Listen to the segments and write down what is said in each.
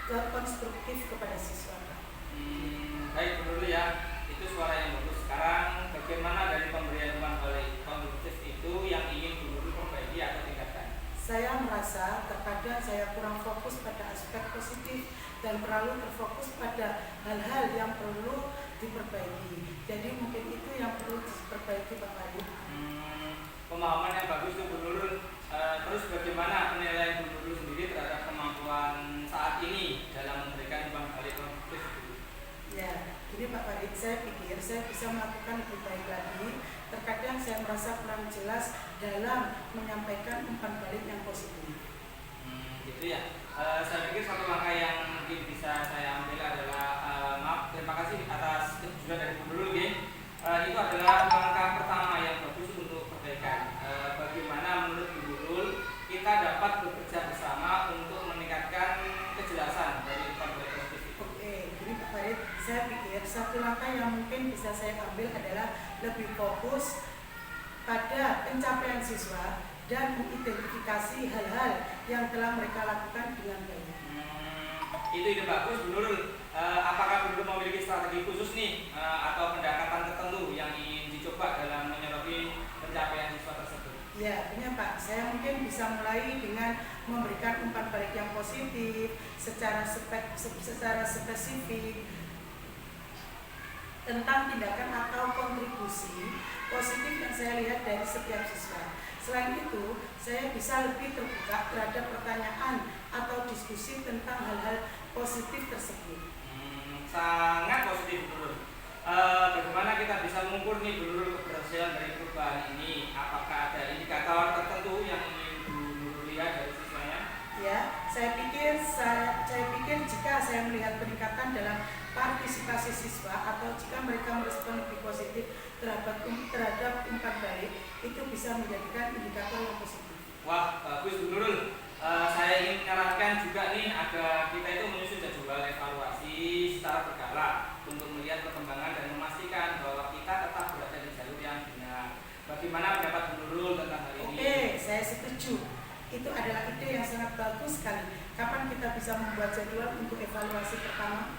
konstruktif kepada siswa. Baik, dulu ya, itu suara yang bagus. Sekarang bagaimana dari pemberian umpan balik konstruktif itu yang ingin dulu perbaiki atau tingkatkan? Saya merasa terkadang saya kurang fokus pada aspek positif dan terlalu terfokus pada hal-hal yang perlu diperbaiki. Jadi mungkin itu yang perlu diperbaiki Pak Farid. Pemahaman yang bagus itu Bu Nurul. Terus bagaimana penilaian Bu Nurul sendiri terhadap kemampuan saat ini dalam memberikan umpan balik konstruktif itu? Ya, jadi Pak Farid, saya pikir saya bisa melakukan lebih baik lagi. Terkadang saya merasa kurang jelas dalam menyampaikan umpan balik yang positif. Gitu ya. Saya pikir satu langkah yang mungkin bisa saya ambil adalah terima kasih atas kejujuran dari Bu Nurul, itu adalah langkah pertama yang bagus untuk perbaikan. Bagaimana menurut Bu Nurul kita dapat bekerja bersama untuk meningkatkan kejelasan dari umpan balik positif itu? Oke, jadi Pak Farid, saya pikir satu langkah yang mungkin bisa saya ambil adalah lebih fokus pada pencapaian siswa dan mengidentifikasi hal-hal yang telah mereka lakukan dengan baik. Itu ide bagus, Bu Nurul. Apakah Bu Nurul memiliki strategi khusus nih atau pendekatan tertentu yang ingin dicoba dalam menyoroti pencapaian siswa tersebut? Ya, punya Pak. Saya mungkin bisa mulai dengan memberikan umpan balik yang positif secara spesifik tentang tindakan atau kontribusi positif yang saya lihat dari setiap siswa. Selain itu, saya bisa lebih terbuka terhadap pertanyaan atau diskusi tentang hal-hal positif tersebut. Sangat positif, Bu Nurul. Bagaimana kita bisa mengukur nih Bu Nurul keberhasilan dari perubahan ini? Apakah ada indikator tertentu yang ingin Bu Nurul lihat dari siswanya? Ya, saya pikir jika saya melihat peningkatan dalam partisipasi siswa atau jika mereka merespon lebih positif terhadap umpan balik, itu bisa menjadikan indikator yang positif. Wah, bagus Bu Nurul. Saya ingin menyarankan juga nih agar kita itu menyusun jadwal evaluasi secara berkala untuk melihat perkembangan dan memastikan bahwa kita tetap berada di jalur yang benar. Bagaimana pendapat Bu Nurul tentang hal ini? Oke, saya setuju. Itu adalah ide yang sangat bagus sekali. Kapan kita bisa membuat jadwal untuk evaluasi pertama?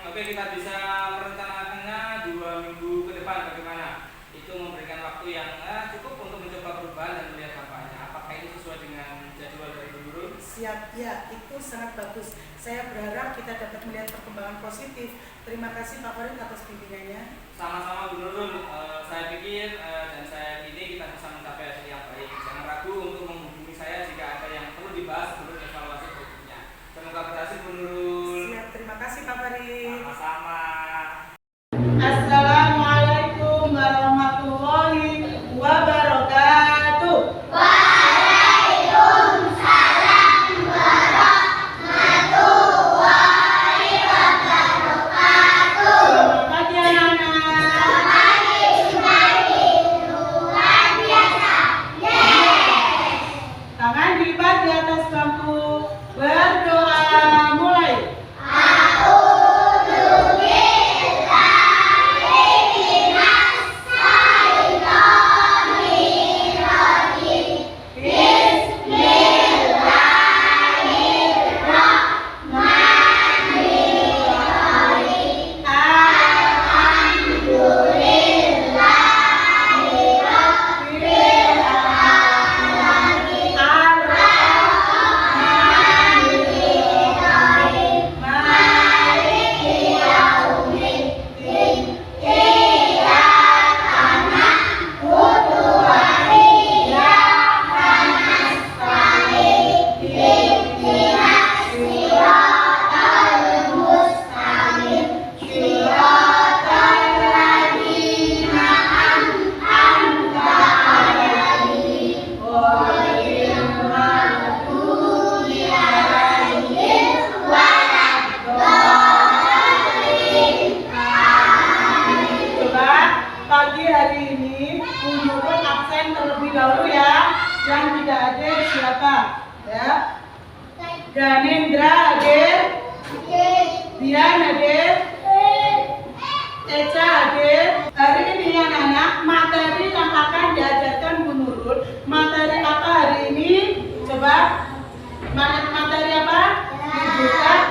Oke, kita bisa merencanakannya 2 minggu ke depan. Bagaimana? Itu memberikan waktu yang cukup untuk mencoba perubahan dan melihat dampaknya. Apakah itu sesuai dengan jadwal dari Bu Nurul? Siap, ya, itu sangat bagus. Saya berharap kita dapat melihat perkembangan positif. Terima kasih Pak Farid atas bimbingannya. Sama-sama Bu Nurul. Saya pikir dan saya yakini kita bisa mencapai hasil yang baik. Jangan ragu untuk menghubungi saya jika ada yang perlu dibahas sebelum evaluasi berikutnya. Semoga berhasil Bu Nurul. Siap, terima kasih Pak Farid. Sama-sama. Assalamualaikum warahmatullahi wabarakatuh. Waalaikumsalam warahmatullahi wabarakatuh. Selamat pagi anak-anak. Pagi luar biasa. Tangan dilipat di atas bangku. Berdoa mulai. Pagi hari ini Bu Nurul absen terlebih dahulu ya. Yang tidak hadir siapa? Ya. Ganendra hadir. Dian hadir. Eca hadir. Hari ini anak-anak materi yang akan diajarkan Bu Nurul. Materi apa hari ini? Coba. Materi apa? Dibuka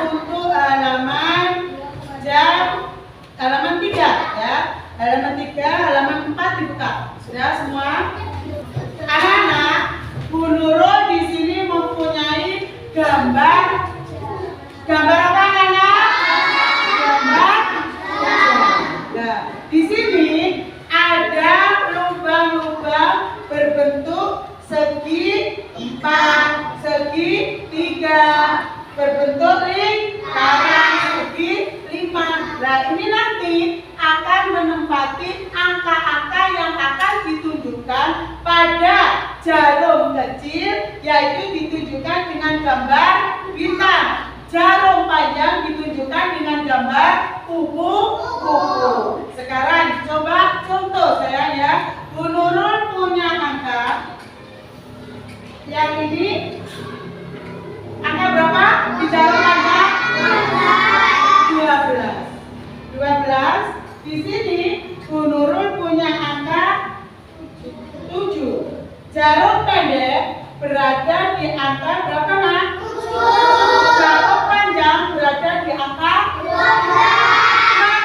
kupu-kupu. Sekarang coba contoh sayang ya. Bu Nurul punya angka. Yang ini angka berapa? Di dalam angka 12. 12. Di sini Bu Nurul punya angka 7. Jarum pendek berada di angka berapa, Nak? 7. Jarum panjang berada di angka 12.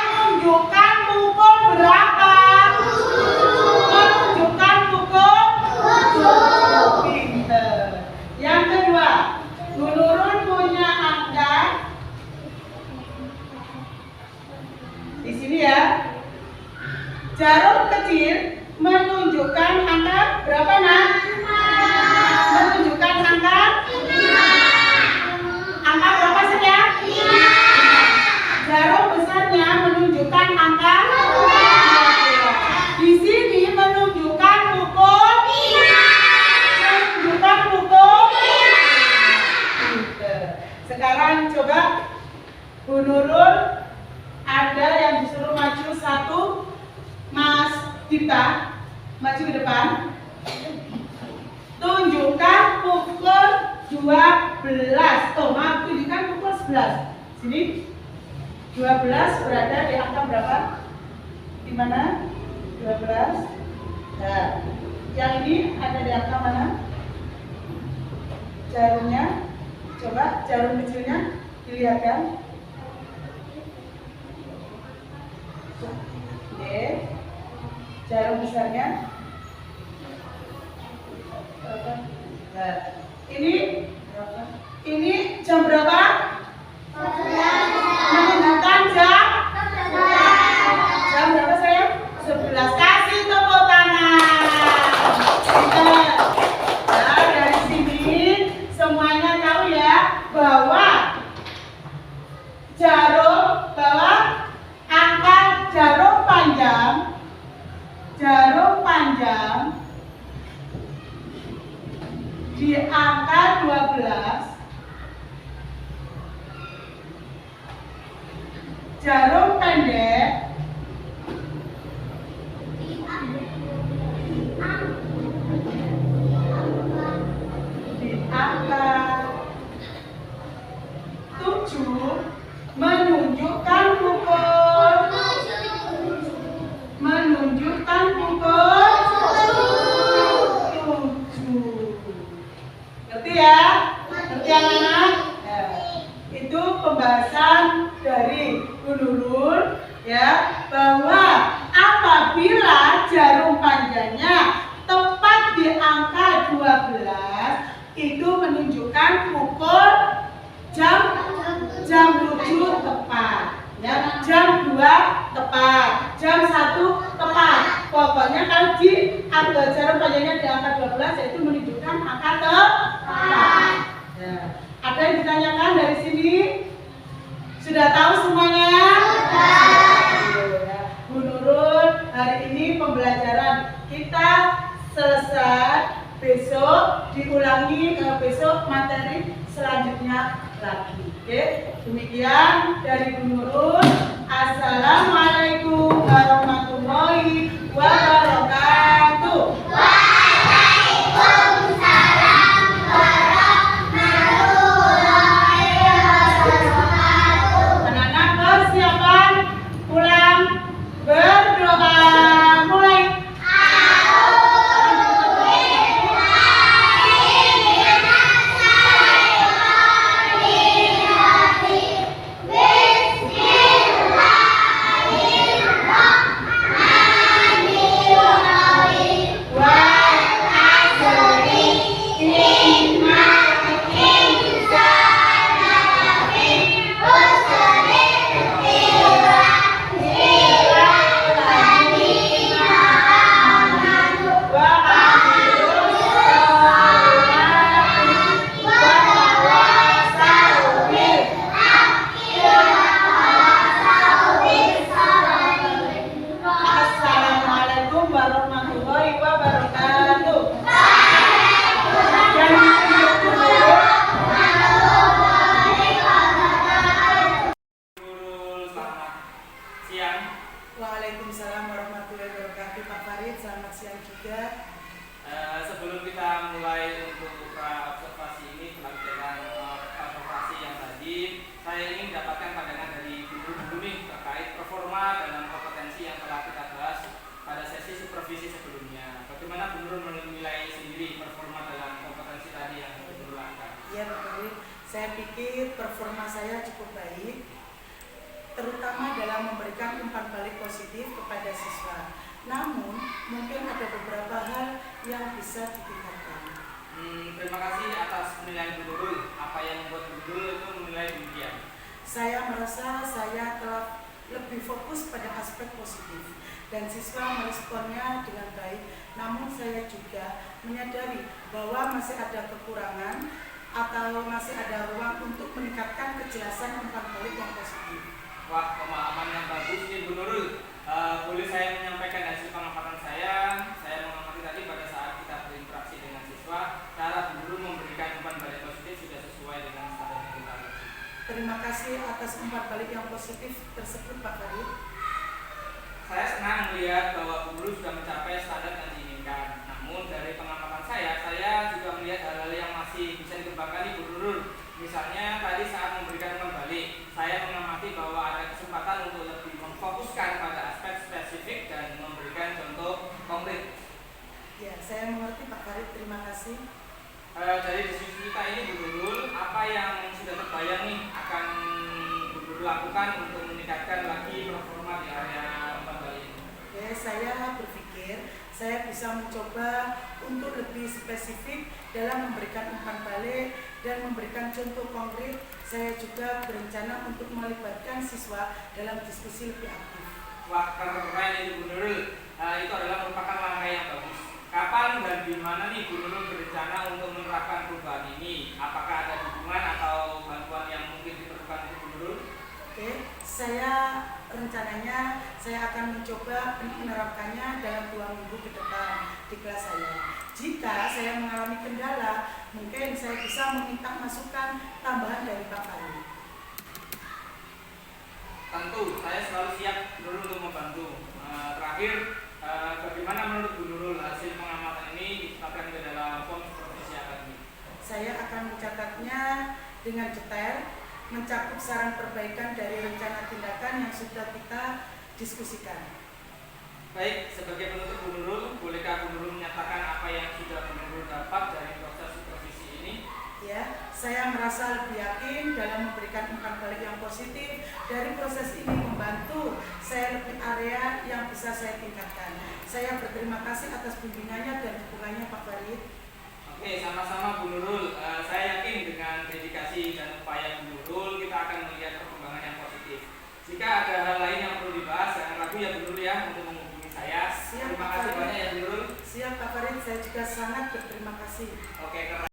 Menunjukkan pukul berapa? 7. Menunjukkan pukul 7. Pinter. Yang kedua, Bu Nurul punya angka di sini ya. Jarum kecil menunjukkan angka berapa, Nak? Menunjukkan angka 5. Angka berapa saja? 5. Jarum besarnya menunjukkan angka 12. Di sini menunjukkan pukul 5. Menunjukkan pukul 5. Sekarang coba Bu Nurul ada yang disuruh maju satu. Mas Dita, maju ke depan. Tunjukkan pukul 12. Oh, maaf, tunjukkan pukul 11. Sini. 12 berada di angka berapa? Di mana? 12. Nah, yang ini ada di angka mana? Jarumnya. Coba jarum kecilnya dilihatkan. Oke. Jarum besarnya. Nah, ini jam berapa? 11. Menunjukkan jam? 11. Jam berapa sayang? 11. Kasih tepuk tangan. Nah, dari sini semuanya tahu ya bahwa angka jarum panjang di angka 12, jarum pendek di angka 7 menunjukkan pukul 7. Ngerti ya? Ngerti anak-anak? Nah, itu pembahasan dari Bu Nurul ya, bahwa apabila jarum panjangnya tepat di angka 12 itu menunjukkan pukul jam 7 tepat ya, jam 2 tepat, jam 1 tepat. Pokoknya kalau di angka jarum panjangnya di angka 12 yaitu menunjukkan angka tepat. Ya. Ada yang ditanyakan dari sini? Sudah tahu semuanya? Sudah. Bu Nurul, hari ini pembelajaran kita selesai. Besok diulangi, besok materi selanjutnya lagi. Oke, demikian dari Bu Nurul. Assalamualaikum warahmatullahi wabarakatuh. Waalaikumsalam warahmatullahi wabarakatuh. Anak-anak persiapan pulang berdoa. Mulai. Bismillahirrahmanirrahim. saya ingin mendapatkan pandangan dari Bu Nurul dulu nih terkait performa dalam kompetensi yang telah kita bahas pada sesi supervisi sebelumnya. Bagaimana Bu Nurul menilai sendiri performa dalam kompetensi tadi yang Bu Nurul lakukan? Ya Pak Farid, saya pikir performa saya cukup baik, terutama dalam memberikan umpan balik positif kepada siswa. Namun, mungkin ada beberapa hal yang bisa ditingkatkan. Terima kasih atas penilaian Bu Nurul. Apa yang membuat Bu Nurul itu menilai demikian? Saya merasa saya telah lebih fokus pada aspek positif dan siswa meresponnya dengan baik. Namun saya juga menyadari bahwa masih ada kekurangan atau masih ada ruang untuk meningkatkan kejelasan umpan balik yang positif. Wah, pemahaman yang bagus nih Bu Nurul. Boleh saya menyampaikan hasil pengamatan saya? Saya mengamati tadi pada saat kita berinteraksi dengan siswa, cara Bu Nurul memberikan umpan balik positif sudah sesuai dengan standar yang kita latih. Terima kasih atas umpan balik yang positif tersebut Pak Farid. Saya senang melihat bahwa Bu Nurul sudah mencapai standar yang diinginkan. Namun dari pengamatan saya juga melihat hal-hal yang masih bisa dikembangkan di Bu Nurul. Misalnya tadi saat memberikan umpan balik, saya mengamati bahwa ada kesempatan untuk lebih memfokuskan pada aspek spesifik dan memberikan contoh konkret. Ya, saya mengerti Pak Farid, terima kasih. Dari diskusi kita ini Bu Nurul, apa yang sudah terbayang nih akan Bu Nurul lakukan untuk meningkatkan lagi performa di area umpan balik ini? Oke, saya berpikir saya bisa mencoba untuk lebih spesifik dalam memberikan umpan balik dan memberikan contoh konkret. Saya juga berencana untuk melibatkan siswa dalam diskusi lebih aktif. Wah, keren ini Bu Nurul. Itu adalah merupakan langkah yang bagus. Kapan dan di mana nih Bu Nurul berencana untuk menerapkan perubahan ini? Apakah ada dukungan atau bantuan yang mungkin diperlukan untuk Bu Nurul? Oke, rencananya saya akan mencoba menerapkannya dalam 2 minggu ke depan di kelas saya. Jika saya mengalami kendala, mungkin saya bisa meminta masukan tambahan dari Pak Farid. Tentu, saya selalu siap Bu Nurul untuk membantu. Terakhir, bagaimana menurut Bu Nurul hasil pengamatan ini ditetapkan ke dalam form supervisi akademik? Saya akan mencatatnya dengan detail, mencakup saran perbaikan dari rencana tindakan yang sudah kita diskusikan. Baik, sebagai penutup Bu Nurul, bolehkah Bu Nurul menyatakan apa yang sudah Bu Nurul dapat dari proses supervisi ini? Ya, saya merasa lebih yakin dalam memberikan umpan balik yang positif. Dari proses ini membantu saya lebih area yang bisa saya tingkatkan. Saya berterima kasih atas bimbingannya dan dukungannya Pak Farid. Oke, sama-sama Bu Nurul. Saya yakin dengan dedikasi dan upaya Bu Nurul, kita akan melihat perkembangan yang positif. Jika ada hal lain yang perlu dibahas, jangan ragu ya Bu Nurul ya untuk menghubungi saya. Siap, Terima Pak kasih Farid. banyak ya Bu Nurul. Siap Pak Farid, saya juga sangat berterima kasih. Oke, keren.